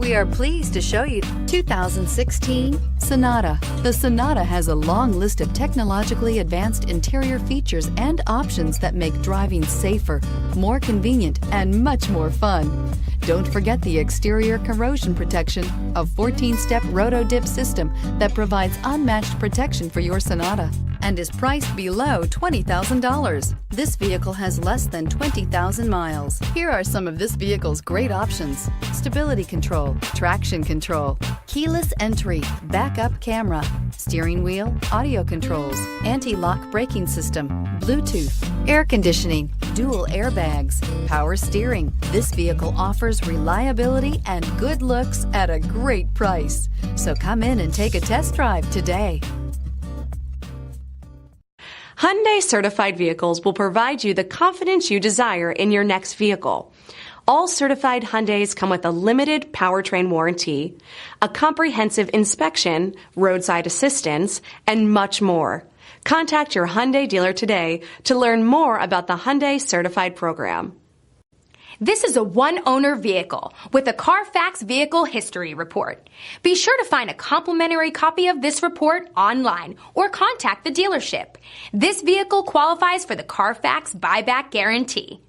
We are pleased to show you 2016 Sonata. The Sonata has a long list of technologically advanced interior features and options that make driving safer, more convenient, and much more fun. Don't forget the exterior corrosion protection, a 14-step roto-dip system that provides unmatched protection for your Sonata and is priced below $20,000. This vehicle has less than 20,000 miles. Here are some of this vehicle's great options: stability control, traction control, keyless entry, backup camera, steering wheel audio controls, anti-lock braking system, Bluetooth, air conditioning, dual airbags, power steering. This vehicle offers reliability and good looks at a great price. So come in and take a test drive today. Hyundai certified vehicles will provide you the confidence you desire in your next vehicle. All certified Hyundais come with a limited powertrain warranty, a comprehensive inspection, roadside assistance, and much more. Contact your Hyundai dealer today to learn more about the Hyundai Certified program. This is a one-owner vehicle with a Carfax Vehicle History Report. Be sure to find a complimentary copy of this report online or contact the dealership. This vehicle qualifies for the Carfax Buyback Guarantee.